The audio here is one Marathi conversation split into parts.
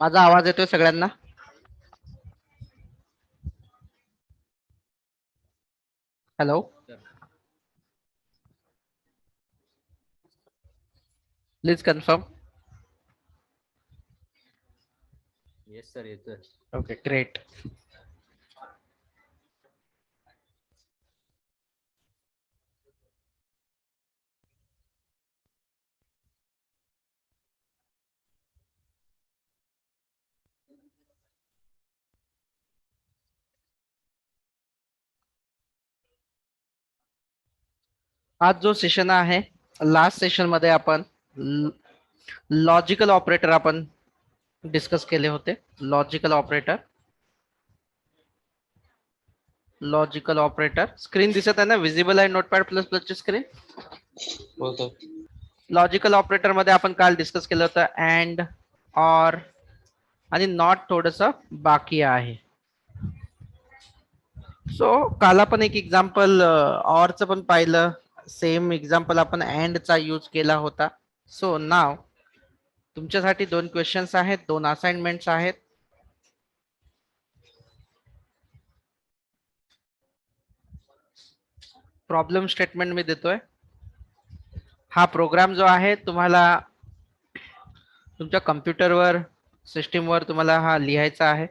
माझा आवाज येतोय सगळ्यांना? Hello, please confirm. Yes sir, येतोय. Okay, great. आज जो सेशन आहे, लास्ट सेशन मध्ये आपण लॉजिकल ऑपरेटर आपण डिस्कस केले होते. लॉजिकल ऑपरेटर स्क्रीन दिसत आहे ना? विजिबल आहे नोटपॅड प्लस प्लस ची स्क्रीन. हो सर. लॉजिकल ऑपरेटर मध्ये आपण काल डिस्कस केलं होतं अँड, ऑर आणि नॉट थोडस बाकी आहे. सो काल आपण एक एक्झाम्पल ऑरचं पण पाहिलं. सेम एक्झाम्पल आपण अँडचा यूज केला होता. सो नाव तुमच्यासाठी 2 क्वेश्चन्स आहेत, 2 असाइनमेंट्स आहेत. प्रॉब्लेम स्टेटमेंट मी देतोय. हा प्रोग्राम जो आहे तुम्हाला तुमच्या कम्प्युटरवर, सिस्टीमवर तुम्हाला हा लिहायचा आहे.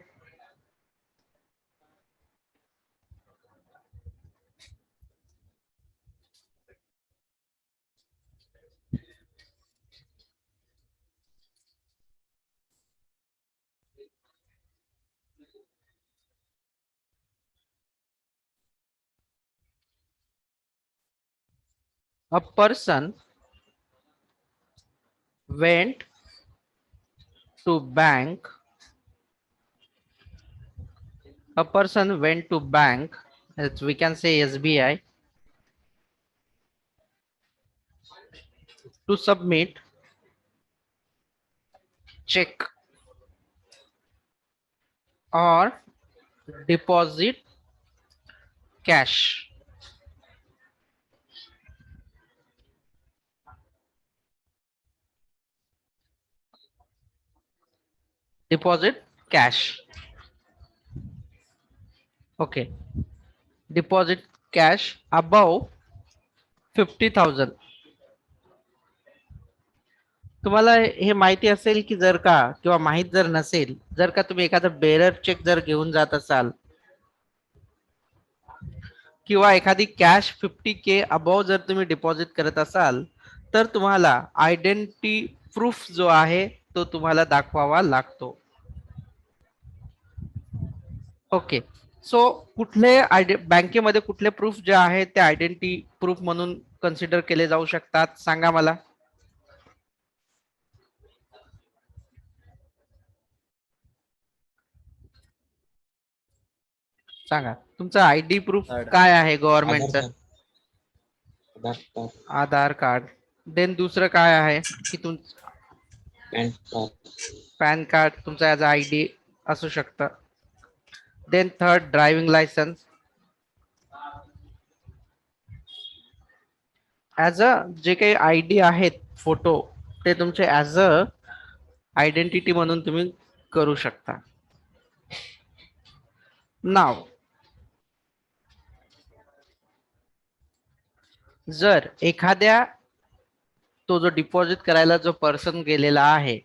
A person went to bank. A person went to bank, as we can say SBI, to submit check or deposit cash. Deposit cash. Okay. Deposit cash above 50,000. तुम्हाला हे माहिती असेल की जर का, किंवा माहित जर नसेल, जर का तुम्ही एखादा बेरर चेक जर घेऊन जात असाल किंवा एखादी कॅश 50K अबव जर तुम्ही डिपॉझिट करत असाल, तर तुम्हाला आयडेंटिटी प्रूफ जो आहे तो तुम्हाला दाखवावा लागतो. ओके. सो कुठले बँकेमध्ये कुठले प्रूफ जे आहे ते आयडेंटिटी प्रूफ म्हणून कन्सिडर केले जाऊ शकतात, सांगा मला. सांगा तुमचा आयडी प्रूफ काय आहे गव्हर्नमेंटचं? Aadhaar card. Aadhaar card. Then दुसरं काय आहे की पॅन कार्ड तुमचा ऍज आयडी असू शकतं. Then third, driving licence. As a जे काही आयडी आहेत फोटो, ते तुमचे ऍज अ आयडेंटिटी म्हणून तुम्ही करू शकता. नाव जर एखाद्या तो जो डिपॉझिट करायला जो पर्सन गेलेला आहे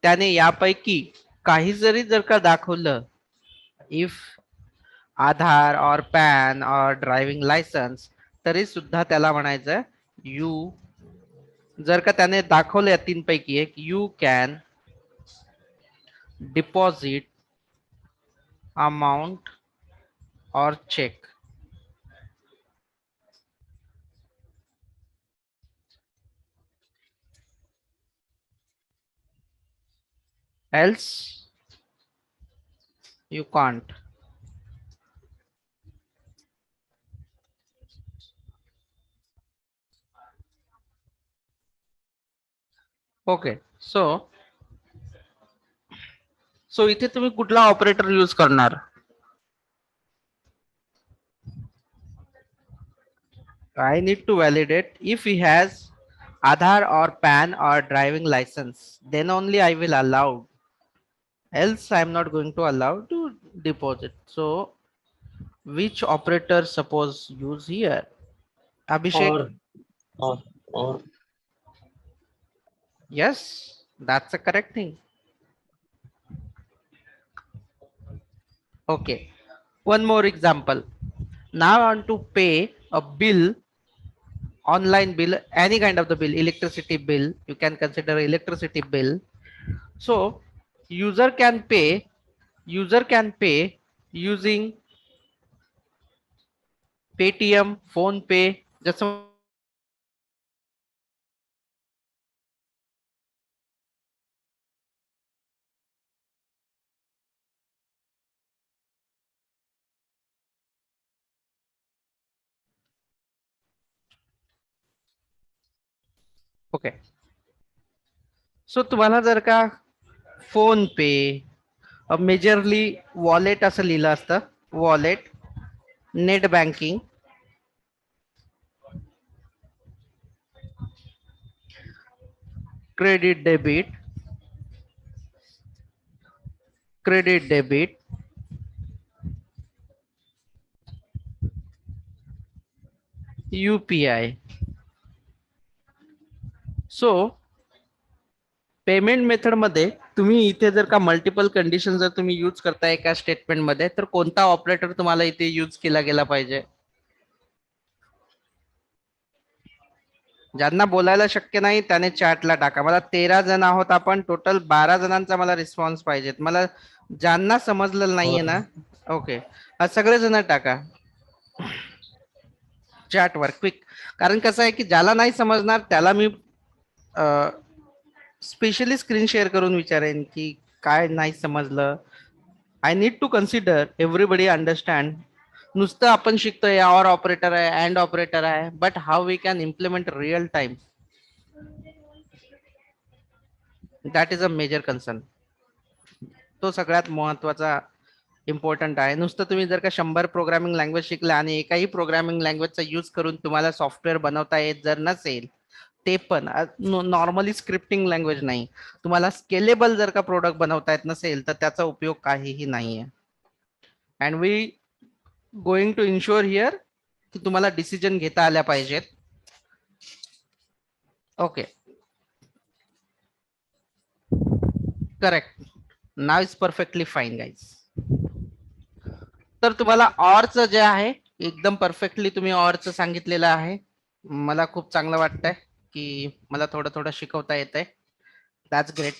त्याने यापैकी काही जरी जर का दाखवलं, इफ आधार और पॅन और ड्रायव्हिंग लायसन्स, तरी सुद्धा त्याला म्हणायचं यू, जर का त्याने दाखवलं या 3 पैकी एक, you can deposit amount or check. else you can't. Okay. So इथे तुम्ही कुठला ऑपरेटर यूज करणार? I need to validate if he has Aadhaar or PAN or driving license, then only I will allow. else I am not going to allow to deposit. So which operator suppose use here? Abhishek? or or Yes, that's the correct thing. Okay, one more example. Now I want to pay a bill, online bill, any kind of the bill, electricity bill, you can consider electricity bill. So user can pay, user can pay using Paytm, Phone Pay, just okay. So तुम्हाला जर का फोन पे मेजरली वॉलेट असं लिहिलं असतं, wallet, net banking, credit debit, credit debit, UPI. So payment method मध्ये तुम्ही इथे जर का मल्टिपल कंडिशन जर तुम्ही यूज करताय एका स्टेटमेंट मध्ये, तर कोणता ऑपरेटर तुम्हाला इथे यूज केला गेला पाहिजे? ज्यांना बोलायला शक्य नाही त्याने चॅटला टाका. मला 13 जण आहोत आपण, टोटल 12 जणांचा मला रिस्पॉन्स पाहिजेत. मला ज्यांना समजलं नाहीये ना, ओके, सगळे जण टाका चॅटवर क्विक. कारण कसं आहे की ज्याला नाही समजणार त्याला मी स्पेशली स्क्रीन शेअर करून विचारेन की काय नाही समजलं. I need to consider everybody understand. नुसतं आपण शिकतोय ऑर ऑपरेटर आहे, अँड ऑपरेटर आहे, but how we can implement real time, that is a major concern. तो सगळ्यात महत्वाचा इम्पॉर्टंट आहे. नुसतं तुम्ही जर का 100 प्रोग्रामिंग लँग्वेज शिकला आणि एकाही प्रोग्रामिंग लँग्वेजचा यूज करून तुम्हाला सॉफ्टवेअर बनवता येत जर नसेल, ते पण नॉर्मली स्क्रिप्टिंग लँग्वेज नाही, तुम्हाला स्केलेबल जर का प्रोडक्ट बनवता येत नसेल तर त्याचा उपयोग काहीही नाहीये. And we going to ensure here की तुम्हाला डिसिजन घेता आल्या पाहिजेत. Okay, correct. Now is perfectly fine guys. तर तुम्हाला ऑरचं जे आहे एकदम परफेक्टली तुम्ही ऑरचं सांगितलेलं आहे. मला खूप चांगलं वाटतंय की मला थोडं थोडं शिकवता येत आहे. That's great.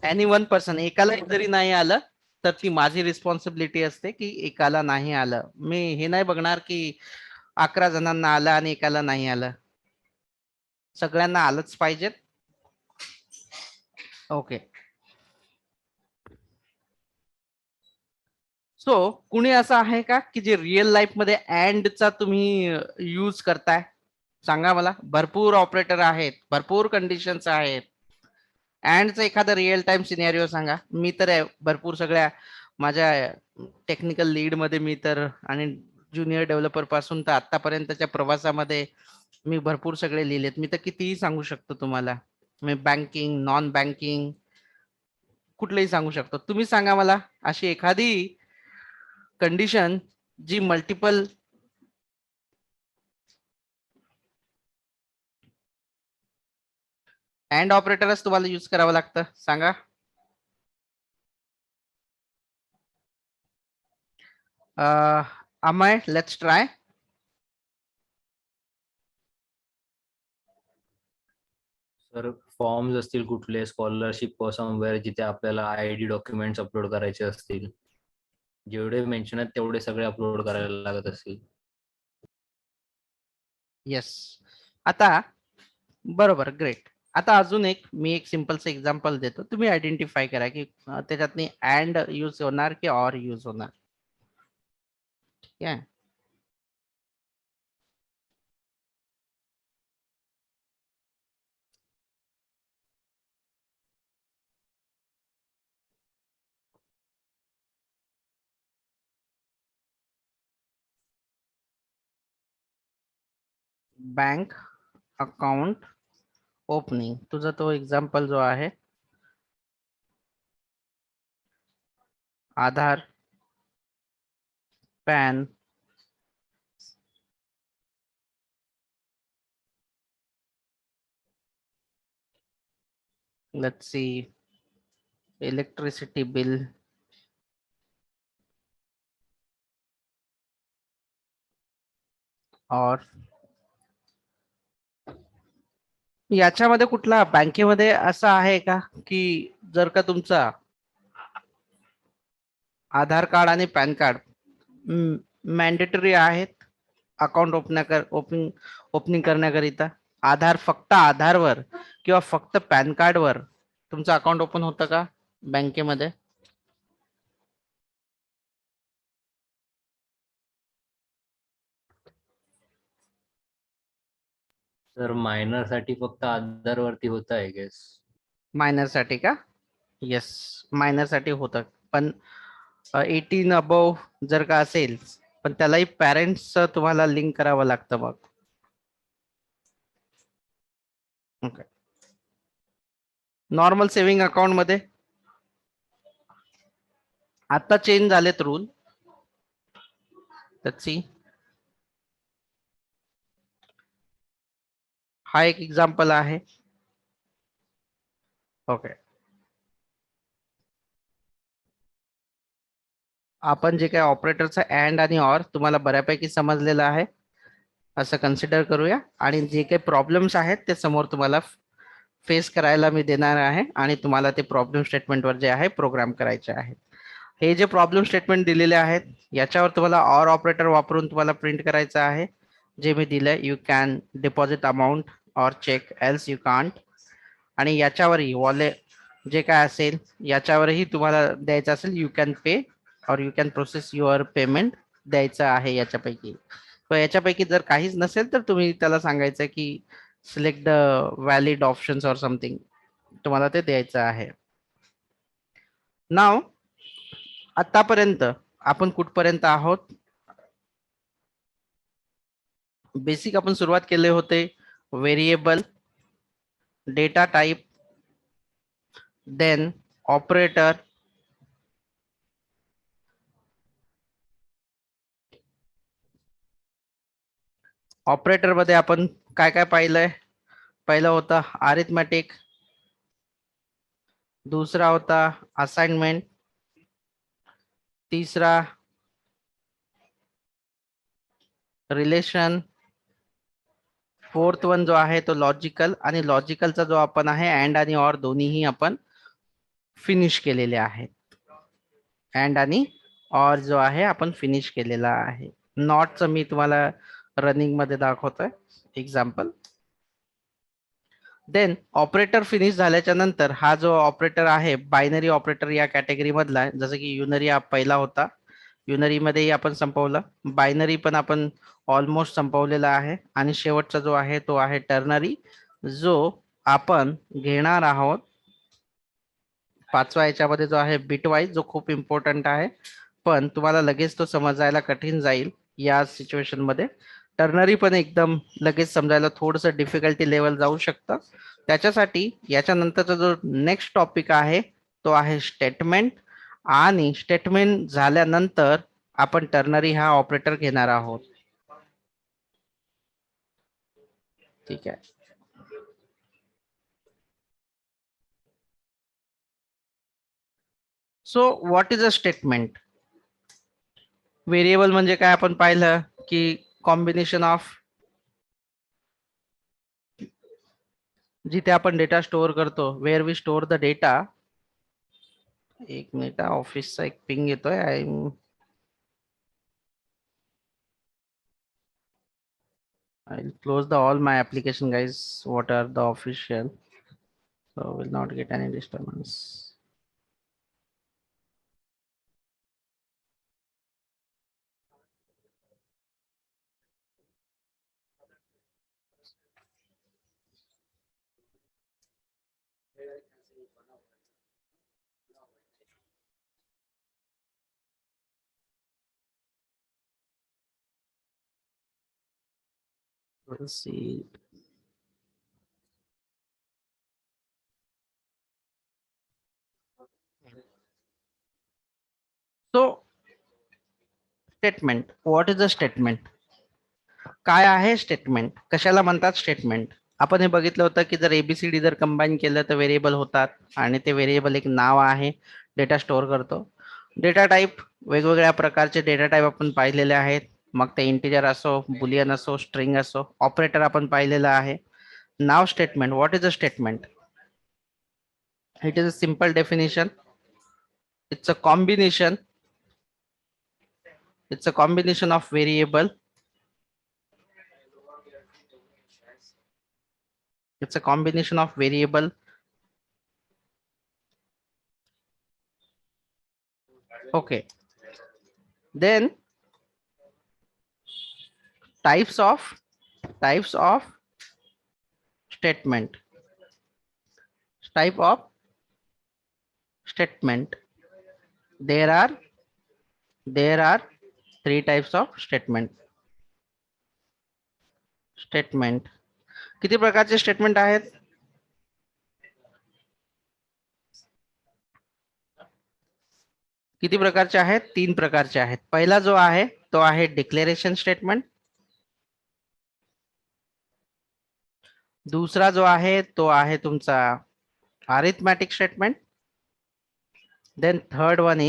Any one person, एकाला जरी नाही आलं तर ती माझी रिस्पॉन्सिबिलिटी असते की एकाला नाही आलं. मी हे नाही बघणार की 11 जणांना आलं आणि एकाला नाही आलं, सगळ्यांना आलंच पाहिजेत. ओके. सो कुणी असं आहे का की जे रिअल लाईफ मध्ये अँडचा तुम्ही यूज करताय? सांगा मला. भरपूर ऑपरेटर आहेत, भरपूर कंडिशन्स आहेत. अँडचं एखादा रिअल टाइम सिनेरिओ सांगा. मी तर भरपूर सगळ्या माझ्या टेक्निकल लीड मध्ये मी तर आणि ज्युनियर डेव्हलपर पासून तर आतापर्यंतच्या प्रवासामध्ये मी भरपूर सगळे लिहिलेत. मी तर कितीही सांगू शकतो तुम्हाला. मी बँकिंग, नॉन बँकिंग, कुठलेही सांगू शकतो. तुम्ही सांगा मला अशी एखादी कंडिशन जी मल्टिपल अँड ऑपरेटरच तुम्हाला यूज करावं लागतं. सांगा. Amay, let's try. Sir forms असतील कुठले, स्कॉलरशिप समवेअर जिथे आपल्याला ID डॉक्युमेंट्स अपलोड करायचे असतील, जेवढे मेन्शन आहेत तेवढे सगळे अपलोड करायला लागत असतील. येस. आता बरोबर, ग्रेट. आता अजून एक मी एक सिम्पलचं एक्झाम्पल देतो. तुम्ही आयडेंटिफाय करा की त्याच्यात अँड यूज होणार की ऑर यूज होणार. ठीक आहे. बँक अकाउंट ओपनिंग, तुझा तो एक्झाम्पल जो आहे आधार, pan, let's see, electricity bill, और याच्यामध्ये कुठला बँकेमध्ये असं आहे का की जर का तुमचा आधार कार्ड आणि पॅन कार्ड मॅन्डेटरी आहेत अकाउंट ओपनिंग करण्याकरिता, आधार फक्त आधारवर किंवा फक्त पॅन कार्डवर तुमचं अकाउंट ओपन होतं का बँकेमध्ये? सर मायनर साठी फक्त आधार वरती होत आहे गेस. मायनर साठी का? येस, मायनर साठी होतं, पण 18 अबव जर का असेल पण त्यालाही पॅरेंट्स तुम्हाला लिंक करावं लागतं मग. ओके. नॉर्मल सेव्हिंग अकाउंट मध्ये आता चेंज झालेत रूल. Let's see. हा एक एक्झाम्पल आहे. ओके. आपण जे काही ऑपरेटरचा अँड आणि ऑर तुम्हाला बऱ्यापैकी समजलेलं आहे असं कन्सिडर करूया, आणि जे काही प्रॉब्लेम्स आहेत ते समोर तुम्हाला फेस करायला मी देणार आहे, आणि तुम्हाला ते प्रॉब्लेम स्टेटमेंटवर जे आहे प्रोग्राम करायचे आहेत. हे जे प्रॉब्लेम स्टेटमेंट दिलेले आहेत याच्यावर तुम्हाला ऑर ऑपरेटर वापरून तुम्हाला प्रिंट करायचं आहे, जे मी दिलंय. You can deposit amount or check else you can't. आणि याच्यावरही जे काय असेल याच्यावरही तुम्हाला द्यायचं असेल यू कॅन पे और you can process your payment द्यायचं आहे याच्यापैकी. तर याच्यापैकी जर काहीच नसेल तर तुम्ही त्याला सांगायचं की select the valid options or something, तुम्हाला ते द्यायचं आहे. नाव आतापर्यंत आपण कुठपर्यंत आहोत? बेसिक आपण सुरुवात केले होते variable, data type, then operator, operator मध्ये आपण काय काय पाहिलंय? पहिला होता अरिथमेटिक, दूसरा होता असाइनमेंट, तीसरा रिलेशन, फोर्थ वन जो आहे तो लॉजिकल, आणि लॉजिकलचा जो आपण आहे अँड आणि ऑर दोन्हीही आपण फिनिश केलेले आहेत. अँड आणि ऑर जो आहे आपण फिनिश केलेला आहे. नॉटचं मी तुम्हाला रनिंग मध्ये दाखवतोय एक्झाम्पल. देन ऑपरेटर फिनिश झाल्याच्या नंतर हा जो ऑपरेटर आहे बायनरी ऑपरेटर या कॅटेगरी मधला, जसं की युनरी हा पहिला होता, युनरी मध्येही आपण संपवलं, बायनरी पण आपण ऑलमोस्ट संपवलेला आहे, आणि शेवटचा जो आहे तो आहे टर्नरी, जो आपण घेणार आहोत पाचवा याच्यामध्ये, जो आहे बिटवाईज, जो खूप इम्पॉर्टंट आहे, पण तुम्हाला लगेच तो समजायला कठीण जाईल या सिच्युएशन मध्ये. टर्नरी पण एकदम लगेच समजायला थोडस डिफिकल्टी लेवल जाऊ शकतं. त्याच्यासाठी याच्यानंतरचा जो नेक्स्ट टॉपिक आहे तो आहे स्टेटमेंट, आणि स्टेटमेंट झाल्यानंतर आपण टर्नरी हा ऑपरेटर घेणार आहोत. ठीक आहे. So what is a statement? Variable म्हणजे काय आपण पाहिलं की कॉम्बिनेशन ऑफ, जिथे आपण डेटा स्टोअर करतो, where we store the data. एक मिनिट, ऑफिसचा एक पिंग येतोय. I'll close the all my application, guys. What are the official? So will not get any disturbance. Let's see. So statement, what is a statement? काय आहे स्टेटमेंट? कशाला म्हणतात स्टेटमेंट? आपण हे बघितलं होतं की जर एबीसीडी जर कंबाईन केलं तर व्हेरिएबल होतात आणि ते व्हेरिएबल एक नाव आहे, डेटा स्टोअर करतो. डेटा टाईप, वेगवेगळ्या प्रकारचे डेटा टाईप आपण पाहिलेले आहेत, मग ते इंटिजर असो, बुलियन असो, स्ट्रिंग असो. ऑपरेटर आपण पाहिलेलं आहे. नाव statement, what is a statement? It is a simple definition. It's a combination. It's a combination of variable. It's a combination of variable. Okay. Then types of statement. Type of statement. There are three types of statement. Statement. किती प्रकारचे स्टेटमेंट आहेत? किती प्रकारचे आहेत? 3 प्रकारचे आहेत. पहिला जो आहे तो आहे डिक्लेरेशन स्टेटमेंट. दूसरा जो आहे तो आहे तुमचा arithmetic statement. Then third one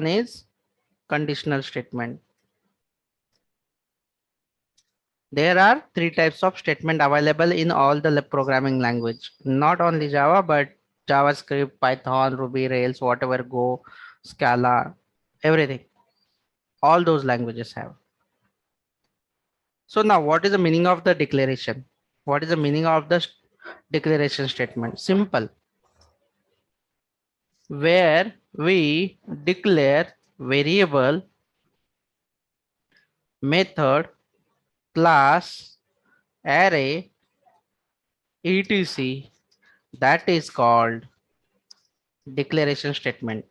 is conditional statement. There are 3 types of statement available in all the programming language, not only Java, but JavaScript, Python, Ruby, Rails, whatever, Go, Scala, everything. All those languages have. So now what is the meaning of the declaration? What is the meaning of the declaration statement? Simple. Where we declare variable, method, class, array, etc, that is called declaration statement.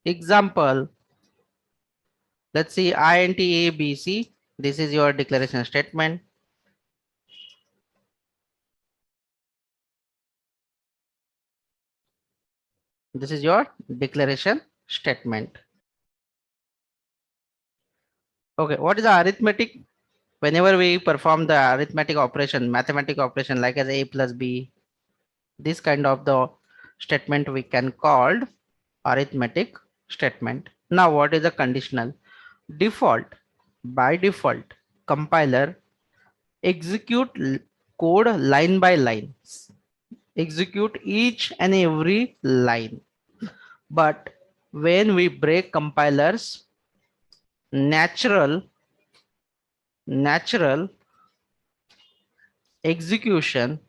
Example, let's see int abc. This is your declaration statement. This is your declaration statement. Okay, what is the arithmetic? Whenever we perform the arithmetic operation, mathematical operation like as a plus b, this kind of the statement we can called arithmetic statement. Now what is the conditional? Default, by default, compiler execute code line by line, execute each and every line. But when we break compilers, natural execution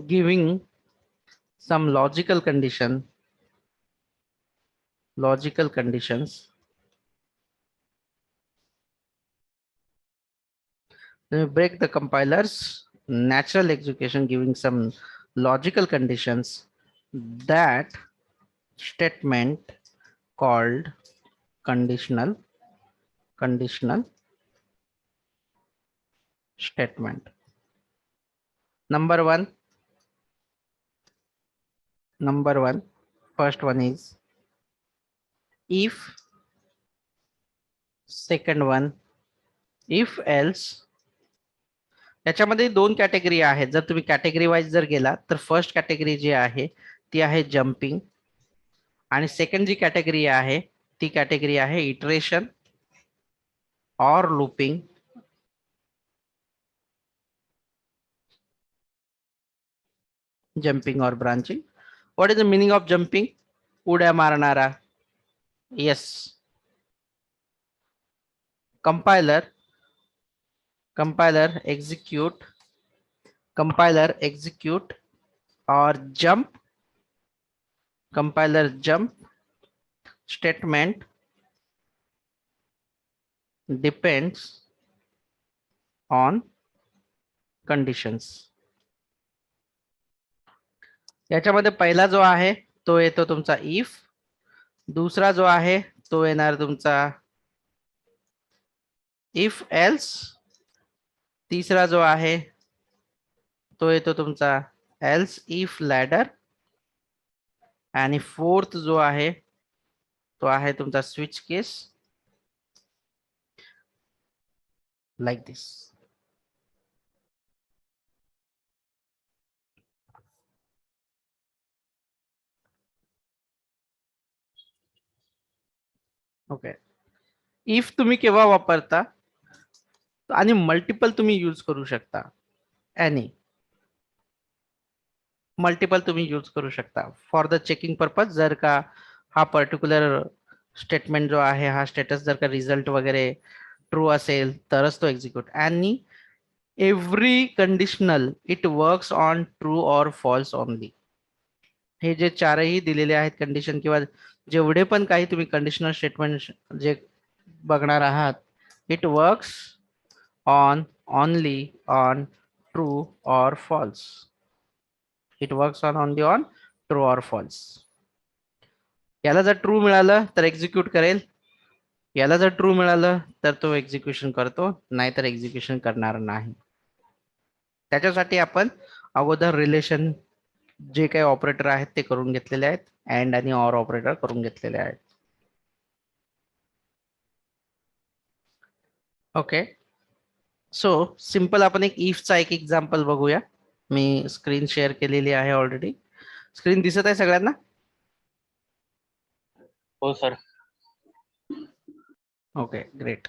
giving some logical conditions. When we break the compilers, natural execution giving some logical conditions, that statement called conditional statement. Number one, first one is if. Second one if else. याच्यामध्ये 2 कॅटेगरी आहेत. जर तुम्ही कॅटेगरी वाईज जर गेला तर फर्स्ट कॅटेगरी जी आहे ती आहे जम्पिंग, आणि सेकंड जी कॅटेगरी आहे ती कॅटेगरी आहे इटरेशन और लूपिंग. जम्पिंग और branching. What is the meaning of jumping? उड्या मारणारा. Yes. compiler execute or jump. Compiler jump statement depends on conditions. याच्यामध्ये पहिला जो आहे तो येतो तुमचा if. दुसरा जो आहे तो येणार तुमचा इफ एल्स. तिसरा जो आहे तो येतो तुमचा एल्स इफ लॅडर. आणि फोर्थ जो आहे तो आहे तुमचा switch case, like this. Okay. If तुम्ही केव्हा वापरता आणि मल्टिपल तुम्ही यूज करू शकता. एनी मल्टिपल तुम्ही यूज करू शकता फॉर द चेकिंग पर्पज. जर का हा पर्टिक्युलर स्टेटमेंट जो आहे हा स्टेटस जर का रिझल्ट वगैरे ट्रू असेल तरच तो एक्झिक्यूट. आणि every conditional it works on true or false only. हे जे चारही दिलेले आहेत कंडिशन किंवा जेवढे पण काही तुम्ही कंडिशनल स्टेटमेंट जे बघणार आहात, it works on only on true or false. It works on only on true or false. याला जर ट्रू मिळालं तर एक्झिक्यूट करेल, याला जर ट्रू मिळालं तर तो एक्झिक्युशन करतो, नाहीतर एक्झिक्युशन करणार नाही. त्याच्यासाठी आपण अगोदर रिलेशन जे काही ऑपरेटर आहेत ते करून घेतलेले आहेत, अँड आणि ऑर ऑपरेटर करून घेतलेले आहेत. ओके. सो सिंपल आपण एक इफचा एक एक्झाम्पल बघूया. मी स्क्रीन शेअर केलेली आहे ऑलरेडी. स्क्रीन दिसत आहे सगळ्यांना? हो sir. Okay, great.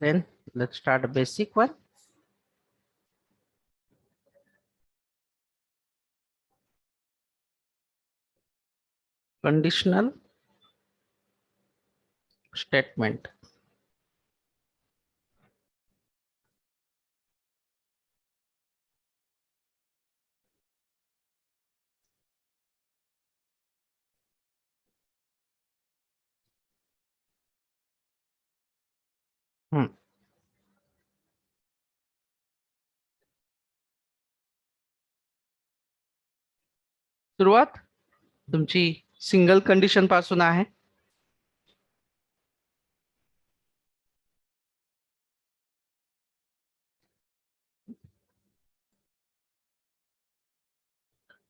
Then let's start a basic one. Conditional statement. सुरुवात तुमची सिंगल कंडिशन पासून आहे.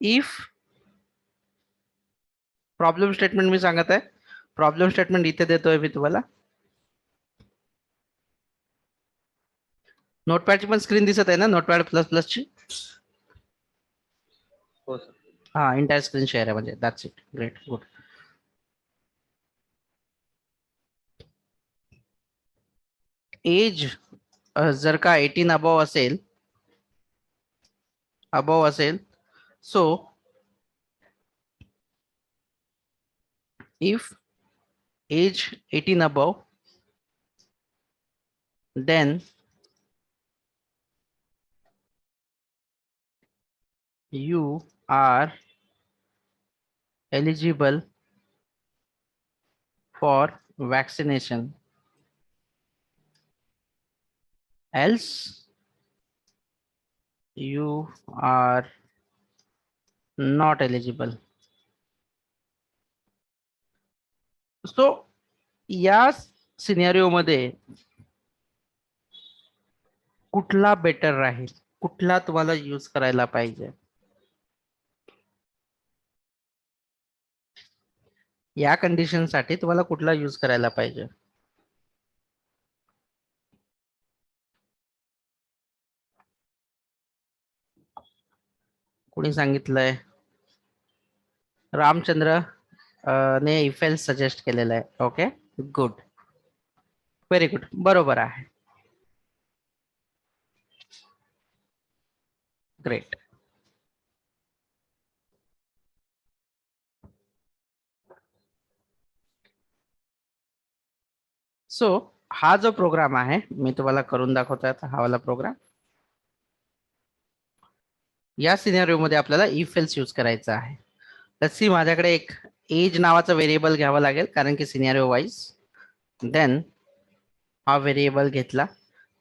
इफ प्रॉब्लेम स्टेटमेंट मी सांगत आहे. प्रॉब्लेम स्टेटमेंट इथे देतोय मी तुम्हाला. नोटपॅडची पण स्क्रीन दिसत आहे ना, नोटपॅड प्लस प्लस ची? हो सर. हा, इंटायर स्क्रीन शेअर आहे म्हणजे. That's it. Great, good. Age जर का 18 अबव असेल, so if age 18 above, then you are eligible for vaccination, else you are not eligible. So या सिनेरिओ मध्ये कुठला बेटर राहील, कुठला तुम्हाला यूज करायला पाहिजे? या कंडिशन साठी तुम्हाला कुठला यूज करायला पाहिजे? कोणी सांगितलंय? रामचंद्र ने इफ एल्स सजेस्ट केलेलं आहे. ओके, गुड, व्हेरी गुड, बरोबर आहे. ग्रेट. सो हा जो प्रोग्राम आहे मी तुम्हाला करून दाखवतोय आता, हा वाला प्रोग्राम. या सिनेरिओ मध्ये आपल्याला इफ एल्स यूज करायचा आहे. तर सी माझ्याकडे एक एज नावाचा व्हेरिएबल घ्यावा लागेल कारण की सिनेरिओ वाईज. देन हा व्हेरिएबल घेतला.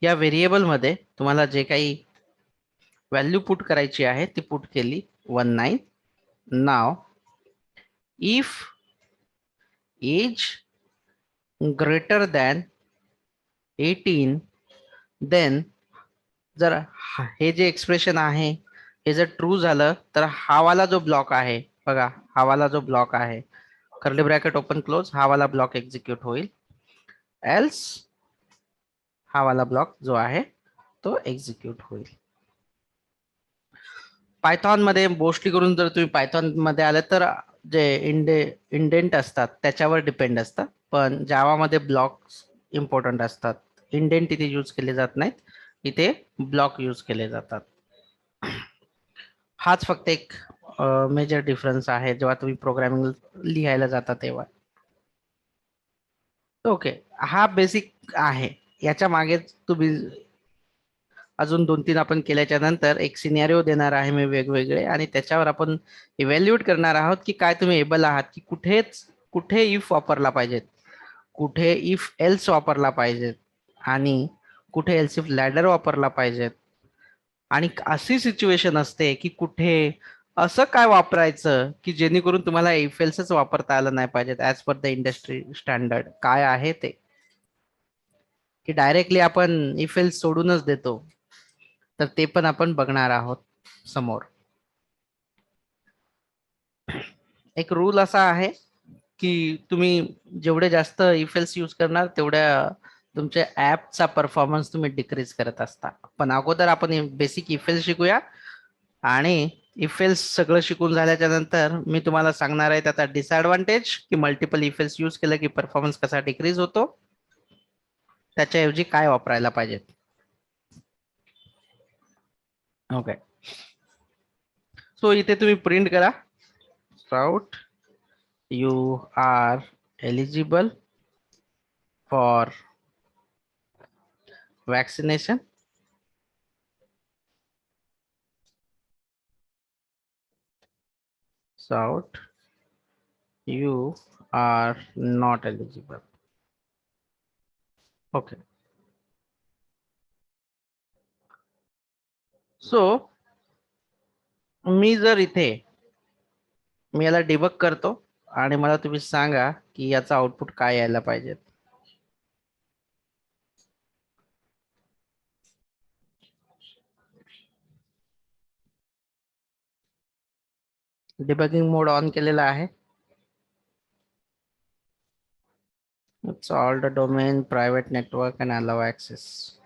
या व्हेरिएबल मध्ये तुम्हाला जे काही व्हॅल्यू पुट करायची आहे ती पुट केली 19. Now if age greater than 18 then जर हे जे एक्सप्रेशन आहे हे जर ट्रू झालं तर हा वाला जो ब्लॉक आहे बघा, हा वाला जो ब्लॉक आहे कर्ली ब्रॅकेट ओपन क्लोज, हा वाला ब्लॉक एक्झिक्यूट होईल. एल्स हा वाला ब्लॉक जो आहे तो एक्झिक्यूट होईल. पायथॉन मध्ये मोस्टली करून जर तुम्ही पायथॉन मध्ये आले तर जे इंडेंट असतात त्याच्यावर डिपेंड असतात, पण जावा मध्ये ब्लॉक्स इम्पॉर्टंट असतात. इंडेंट इथे यूज केले जात नाहीत, इथे ब्लॉक यूज केले जातात. हाच फक्त एक मेजर डिफरन्स आहे जेव्हा तुम्ही प्रोग्रामिंग लिहायला जाता तेव्हा. ओके, हा बेसिक आहे. याच्या मागे तुम्ही अजून 2-3 आपण केल्याच्या नंतर एक सिनेरिओ देणार आहे मी वेगवेगळे, आणि त्याच्यावर आपण इव्हॅल्युएट करणार आहोत की काय तुम्ही एबल आहात की कुठे इफ वापरला पाहिजेत, कुठे इफ एल्स वापरला पाहिजेत, आणि कुठे एल्स इफ लॅडर वापरला पाहिजेत. आणि अशी सिच्युएशन असते की कुठे असं काय वापरायचं की जेणेकरून तुम्हाला इफ एल्सच वापरता आलं नाही पाहिजेत as per the industry standard काय आहे ते, की डायरेक्टली आपण इफ एल्स सोडूनच देतो. तर ते पण आपण बघणार आहोत समोर. एक रूल असा आहे की तुम्ही जेवढे जास्त इफ एल्स यूज करणार तेवढ्या तुमच्या ऍपचा परफॉर्मन्स तुम्ही डिक्रीज करत असता. पण अगोदर आपण बेसिक इफ एल्स शिकूया, आणि इफ एल्स सगळं शिकून झाल्याच्या नंतर मी तुम्हाला सांगणार आहे त्याचा डिसएडव्हान्टेज की मल्टिपल इफ एल्स यूज केलं की परफॉर्मन्स कसा डिक्रीज होतो, त्याच्याऐवजी काय वापरायला पाहिजे. ओके, सो इथे तुम्ही प्रिंट करा स्प्राउट you are eligible for vaccination. Out you are not eligible. Okay, so मी जर इथे मी याला डिबग करतो आणि मला तुम्ही सांगा की याचा आउटपुट काय यायला पाहिजे. डिबगिंग मोड ऑन केलेला आहे. It's all the domain private network and allow access.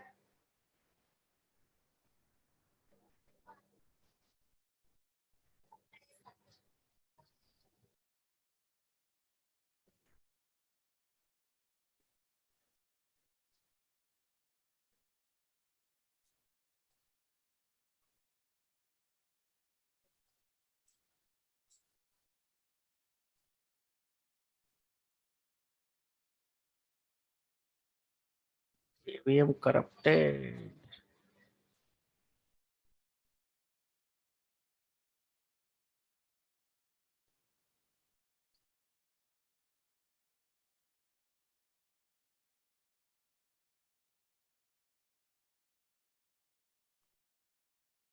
JVM corrupted.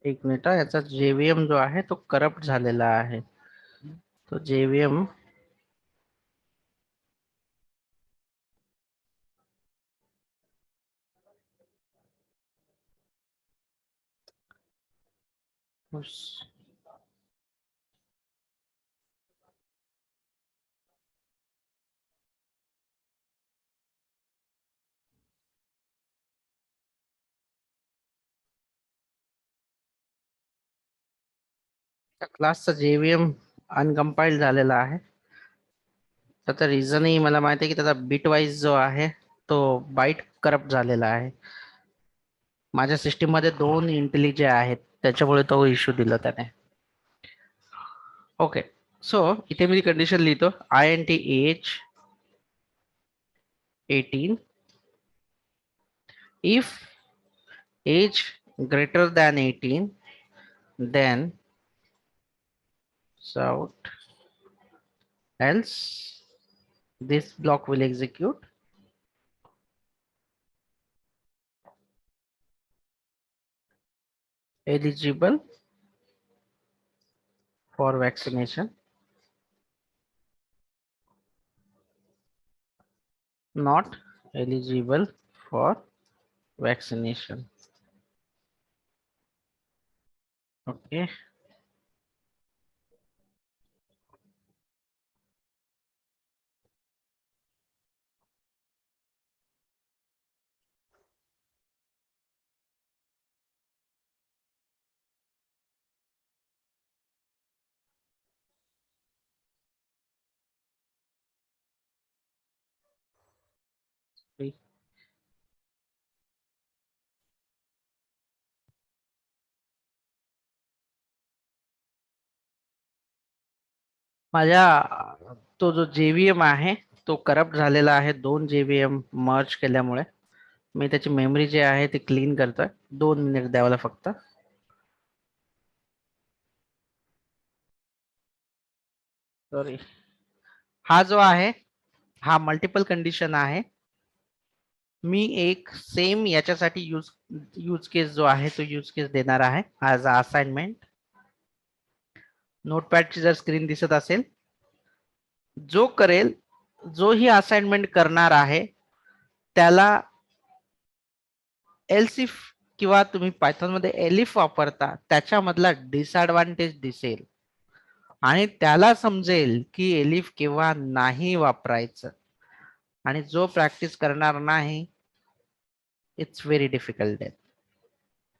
एक मिनिट, याचा JVM जो आहे तो करप्ट झालेला आहे. तो JVM क्लासचा JVM अनकम्पाइल्ड झालेला आहे. त्याचं रिझनही मला माहिती आहे की त्याचा बिट वाईज जो आहे तो बाईट करप्ट झालेला आहे. माझ्या सिस्टीम मध्ये 2 इंटेलिजे आहेत, त्याच्यामुळे तो इश्यू दिला त्याने. ओके, सो इथे मी कंडिशन लिहितो INT age 18 if age greater than 18 then out else this block will execute eligible for vaccination, not eligible for vaccination. Okay, माझ्या तो जो JVM आहे तो करप्ट झालेला आहे. 2 JVM मर्ज केल्यामुळे मी त्याची मेमरी जे आहे ती क्लीन करतोय. 2 मिनिट द्यावला फक्त. सॉरी, हा जो आहे हा मल्टिपल कंडिशन आहे. मी एक सेम याच्यासाठी यूज केस जो आहे तो यूज केस देणार आहे ॲज अ असाइनमेंट. नोटपॅडची जर स्क्रीन दिसत असेल, जो करेल, जो ही असाइनमेंट करणार आहे त्याला एल्सिफ किंवा तुम्ही पायथॉन मध्ये एलिफ वापरता त्याच्यामधला डिसएडव्हान्टेज दिसेल आणि त्याला समजेल की एलिफ किंवा नाही वापरायचं. आणि जो प्रॅक्टिस करणार नाही, इट्स व्हेरी डिफिकल्ट.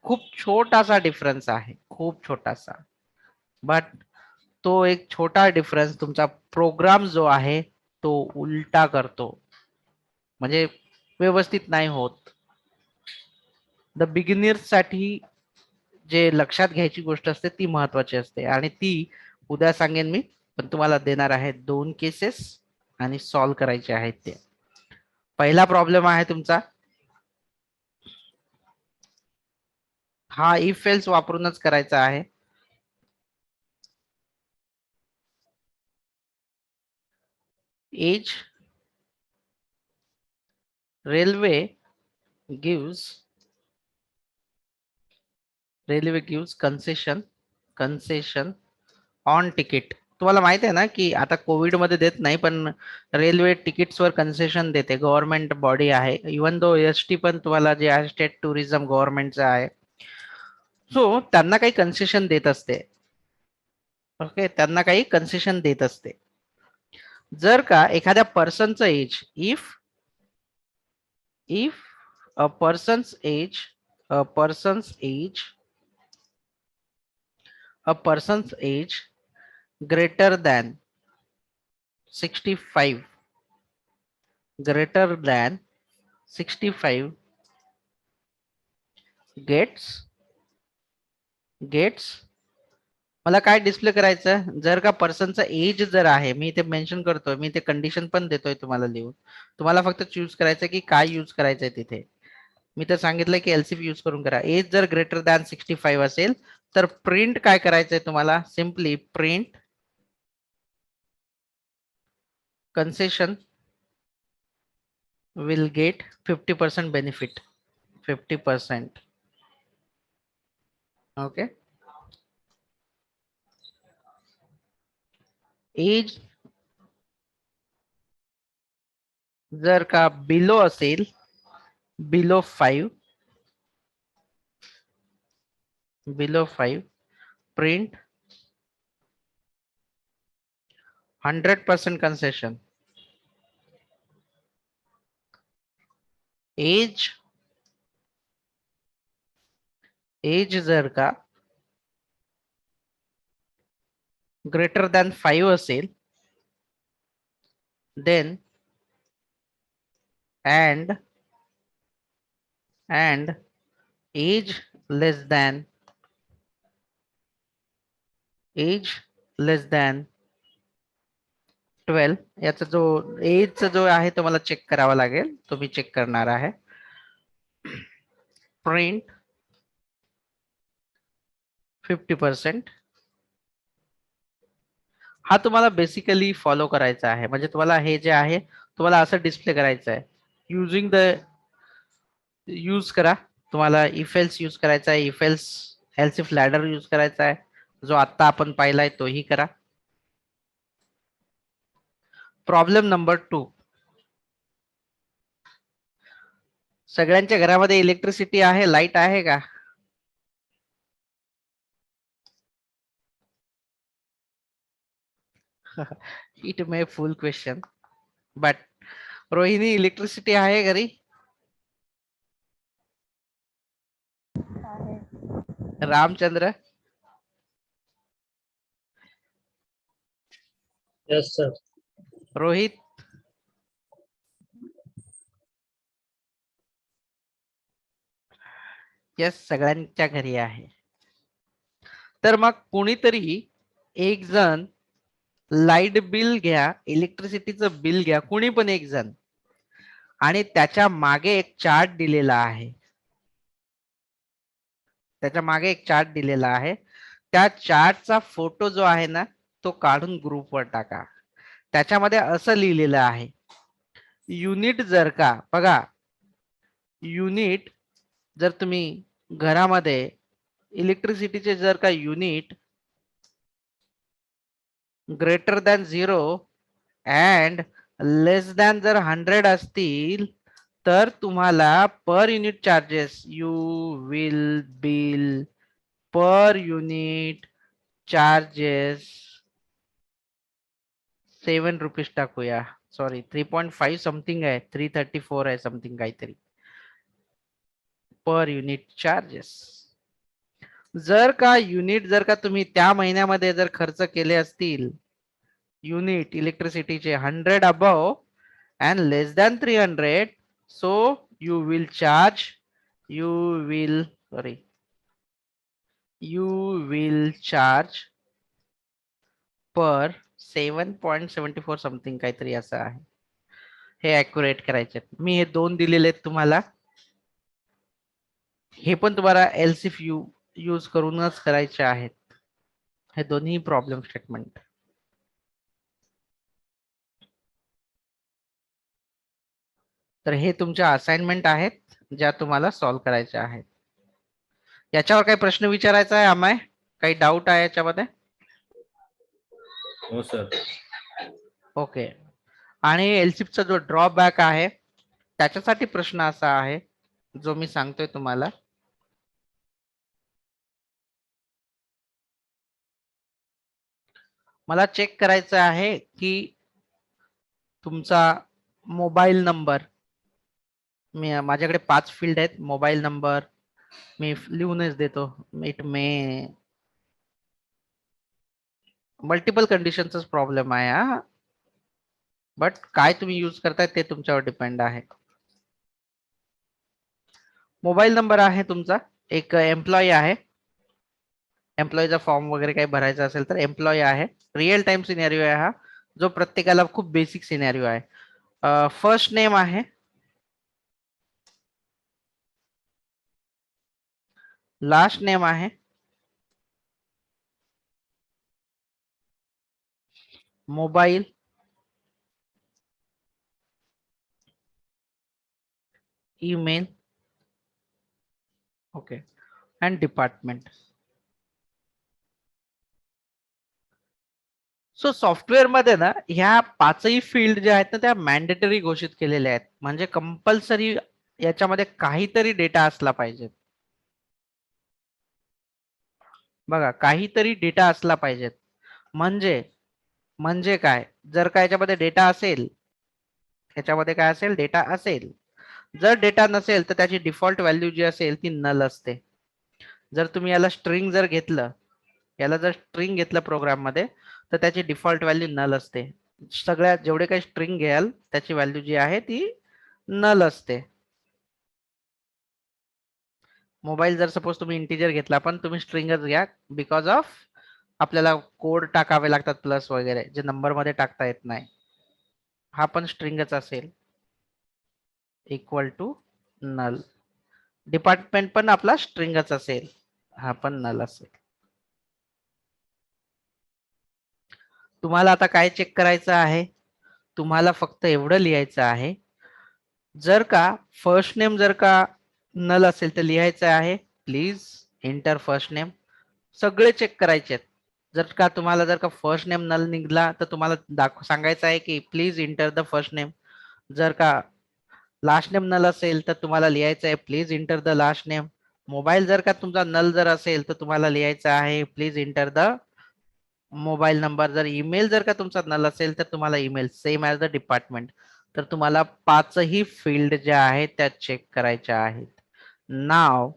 खूप छोटासा डिफरन्स आहे, खूप छोटासा, बट तो एक छोटा डिफरन्स तुमचा प्रोग्राम जो आहे तो उलटा करतो, म्हणजे व्यवस्थित नाही होत. द बिगिनर्स साठी जे लक्षात घ्यायची गोष्ट असते ती महत्वाची असते आणि ती उद्या सांगेन मी, पण तुम्हाला देणार आहे 2 केसेस आणि सॉल्व्ह करायचे आहेत ते. पहिला प्रॉब्लेम आहे तुमचा, हा इफ एल्स वापरूनच करायचा आहे. Age railway gives concession on ticket. तुम्हाला माहिती आहे ना की आता कोविड मध्ये देत नाही, पण रेल्वे तिकीट्सवर कन्सेशन देते. गव्हर्नमेंट बॉडी आहे. इवन दो ST पण तुम्हाला जे आहे स्टेट टुरिझम गव्हर्नमेंटचं आहे, सो त्यांना काही कन्सेशन देत असते. ओके, त्यांना काही कन्सेशन देत असते. जर का एखाद्या पर्सनचं age, if a person's age greater than 65 gets मला काय डिस्प्ले करायचं, जर का पर्सनचा एज जर आहे, मी इथे मेन्शन करतोय, मी ते कंडिशन पण देतोय तुम्हाला लिहून. तुम्हाला फक्त चूज करायचं की काय यूज करायचंय तिथे. मी तर सांगितलंय की LCF यूज करून करा. एज जर ग्रेटर दॅन 65 असेल तर प्रिंट काय करायचंय तुम्हाला, simply print concession will get 50% benefit. 50%. Okay. Age जर का बिलो असेल, बिलो 5 प्रिंट 100% कन्सेशन. एज जर का ग्रेटर दॅन 5 असेल, then and age less than 12, याचा जो एजचा जो आहे तो मला चेक करावा लागेल, तो मी चेक करणार आहे. प्रिंट 50%. हा तुम्हाला बेसिकली फॉलो करायचा आहे, म्हणजे तुम्हाला हे जे आहे तुम्हाला असं डिस्प्ले करायचं आहे. युजिंग द यूज करा, तुम्हाला इफ एल्स यूज करायचा आहे, if else else if ladder use करायचा आहे, जो आता आपण पाहिलाय तोही करा. प्रॉब्लेम नंबर 2, सगळ्यांच्या घरामध्ये इलेक्ट्रिसिटी आहे, लाईट आहे का? It may full question, but Rohini electricity आहे घरी? Ramchandra? Yes, sir. Rohit? Yes, सगळ्यांच्या घरी आहे. तर मग कोणीतरी एक जण लाईट बिल घ्या, इलेक्ट्रिसिटीचं बिल घ्या, कुणी पण एक जण, आणि त्याच्या मागे एक चार्ट दिलेला आहे. त्याच्या मागे एक चार्ट दिलेला आहे. त्या चार्टचा फोटो जो आहे ना तो काढून ग्रुपवर टाका. त्याच्यामध्ये असं लिहिलेलं आहे, युनिट जर का बघा, युनिट जर तुम्ही घरामध्ये इलेक्ट्रिसिटीचे जर का unit greater than 0 and less than जर 100 असतील तर तुम्हाला per unit charges, you will bill per unit charges 7 rupees टाकूया, सॉरी 3.5 समथिंग आहे, 334 आहे समथिंग काहीतरी पर युनिट चार्जेस. जर का युनिट जर का तुम्ही त्या महिन्यामध्ये जर खर्च केले असतील युनिट इलेक्ट्रिसिटीचे 100 above and less than 300, so you will charge per 7.74 something काहीतरी असं आहे. हे ऍक्युरेट करायचे. मी हे 2 दिलेले आहेत तुम्हाला, हे पण तुम्हाला एल्सिफ यूज करूनच करायचे आहेत, हे दोन्ही प्रॉब्लेम स्टेटमेंट. तर हे तुमच्या असाइनमेंट आहेत ज्या तुम्हाला सॉल्व्ह करायच्या आहेत. याच्यावर काही प्रश्न विचारायचा आहे आम्हाला? काही डाऊट आहे याच्यामध्ये? हो सर. ओके. आणि एलसिफचा जो ड्रॉबॅक आहे त्याच्यासाठी प्रश्न असा आहे जो मी सांगतोय तुम्हाला. मला चेक करायचं आहे की तुमचा मोबाईल नंबर, मी माझ्याकडे 5 फील्ड आहेत, मोबाईल नंबर मी लिहूनच देतो, इट मे मल्टिपल कंडिशनचाच प्रॉब्लेम आहे हा, बट काय तुम्ही यूज करताय ते तुमच्यावर डिपेंड आहे. मोबाईल नंबर आहे तुमचा, एक एम्प्लॉई आहे, एम्प्लॉईचा फॉर्म वगैरे काही भरायचा असेल तर एम्प्लॉई आहे, रिअल टाइम सिनेरिओ आहे हा, जो प्रत्येकाला खूप बेसिक सिनेरिओ आहे. फर्स्ट नेम आहे, लास्ट नेम आहे, mobile, email, okay, and department. So software मध्ये ना ह्या 5ही फील्ड ज्या आहेत ना त्या मॅन्डेटरी घोषित केलेल्या आहेत, म्हणजे कंपल्सरी याच्यामध्ये काहीतरी डेटा असला पाहिजे. बघा, काहीतरी डेटा असला पाहिजे. म्हणजे काय, जर का याच्यामध्ये डेटा असेल, ह्याच्यामध्ये काय असेल, डेटा असेल. जर डेटा नसेल तर त्याची डिफॉल्ट व्हॅल्यू जी असेल ती नल असते. जर तुम्ही याला स्ट्रिंग जर घेतलं, याला जर स्ट्रिंग घेतलं प्रोग्राम मध्ये, तर त्याची डिफॉल्ट व्हॅल्यू नल असते. सगळ्या जेवढे काही स्ट्रिंग घ्याल त्याची व्हॅल्यू जी आहे ती नल असते. मोबाईल जर सपोज तुम्ही इंटिजर घेतला पण तुम्ही स्ट्रिंगच घ्या, बिकॉज ऑफ आपल्याला कोड टाकावे लागतात प्लस वगैरे जे नंबर मध्ये टाकता येत नाही. हा पण स्ट्रिंगच असेल इक्वल टू नल. डिपार्टमेंट पण आपला स्ट्रिंगच असेल, हा पण नल असेल. तुम्हाला आता काय चेक करायचं आहे, तुम्हाला फक्त एवढं लिहायचं आहे, जर का फर्स्ट नेम जर का नल असेल तर लिहायचं आहे प्लीज एंटर फर्स्ट नेम. सगळे चेक करायचे आहेत. जर का तुम्हाला जर का फर्स्ट नेम नल निघला तर तुम्हाला सांगायचं आहे की please enter the first name. जर का लास्ट नेम नल असेल तर तुम्हाला लिहायचं आहे please enter the last name. Mobile जर का तुमचा नल जर असेल तर तुम्हाला लिहायचं आहे please enter the mobile number. जर ईमेल जर का तुमचा नल असेल तर तुम्हाला email same as the department. तर तुम्हाला पाचही फील्ड ज्या आहेत त्या चेक करायच्या आहेत. नाव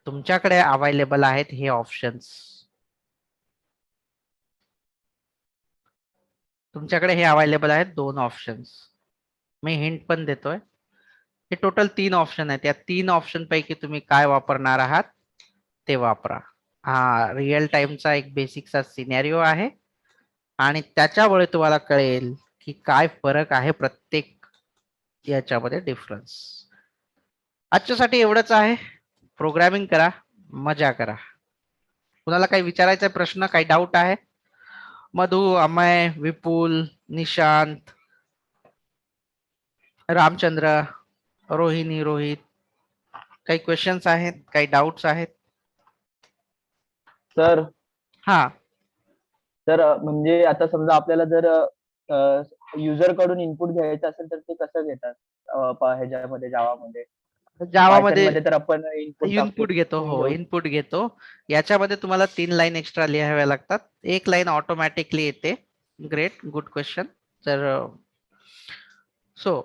तुमच्याकडे अवेलेबल आहेत हे ऑप्शन्स. तुमच्याकडे हे अवेलेबल आहेत 2 ऑप्शन्स. मी हिंट पण देतोय. हे टोटल 3 ऑप्शन आहेत. या 3 ऑप्शन पैकी तुम्ही काय वापरणार आहात ते वापरा. हा रिअल टाइमचा एक बेसिकचा सिनेरिओ आहे आणि त्याच्यामुळे तुम्हाला कळेल की काय फरक आहे प्रत्येक याच्यामध्ये डिफरन्स. आजच्यासाठी एवढंच आहे. प्रोग्रामिंग करा, मजा करा. कुणाला काही विचारायचा प्रश्न, काही डाऊट आहे? मधु, अमय, विपुल, निशांत, रामचंद्र, रोहिणी, रोहित, काही क्वेश्चन्स आहेत, काही डाऊट्स आहेत? सर हा सर म्हणजे आता समजा आपल्याला जर युजर कडून इनपुट घ्यायचं असेल तर ते कसं घेतात ह्याच्यामध्ये जावामध्ये? जावामध्ये मध्ये तर आपण इनपुट घेतो. हो इनपुट घेतो. याच्यामध्ये तुम्हाला 3 लाईन एक्स्ट्रा लिहाव्या लागतात. एक लाईन ऑटोमॅटिकली येते. Great, good question. तर सो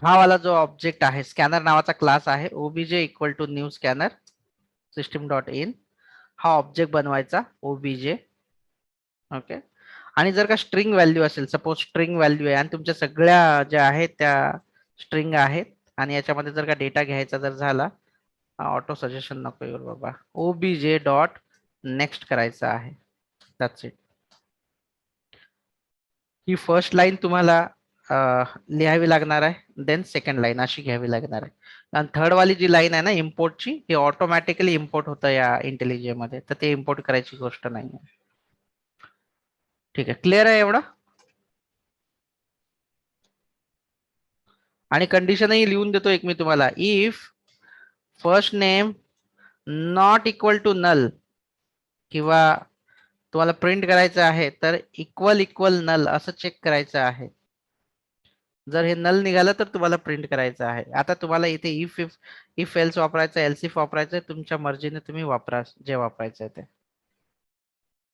हा वाला जो ऑब्जेक्ट आहे, स्कॅनर नावाचा क्लास आहे, OBJ equal to new scanner system dot in. हा ऑब्जेक्ट बनवायचा ओबीजे. ओके. आणि जर का स्ट्रिंग व्हॅल्यू असेल, सपोज स्ट्रिंग व्हॅल्यू आहे आणि तुमच्या सगळ्या ज्या आहेत त्या स्ट्रिंग आहेत आणि याच्यामध्ये जर का डेटा घ्यायचा जर झाला, ऑटो सजेशन नको येऊ बाबा, ओबीजे डॉट नेक्स्ट करायचा आहे. That's it. He first line तुम्हाला लिहावी लागणार आहे, देन सेकंड लाईन अशी घ्यावी लागणार आहे. आणि थर्ड वाली जी लाईन आहे ना इम्पोर्टची, ही ऑटोमॅटिकली इम्पोर्ट होतं या इंटेलिजे मध्ये, तर ते इम्पोर्ट करायची गोष्ट नाही आहे. ठीक आहे, क्लिअर आहे एवढं? आणि कंडिशनही लिहून देतो एक मी तुम्हाला. If first name not equal to null, किंवा तुम्हाला प्रिंट करायचं आहे तर इक्वल इक्वल नल असं चेक करायचं आहे. जर हे नल निघालं तर तुम्हाला प्रिंट करायचं आहे. आता तुम्हाला इथे इफ एल्स वापरायचं, एल्स इफ वापरायचं, तुमच्या मर्जीने तुम्ही वापरा जे वापरायचं आहे ते.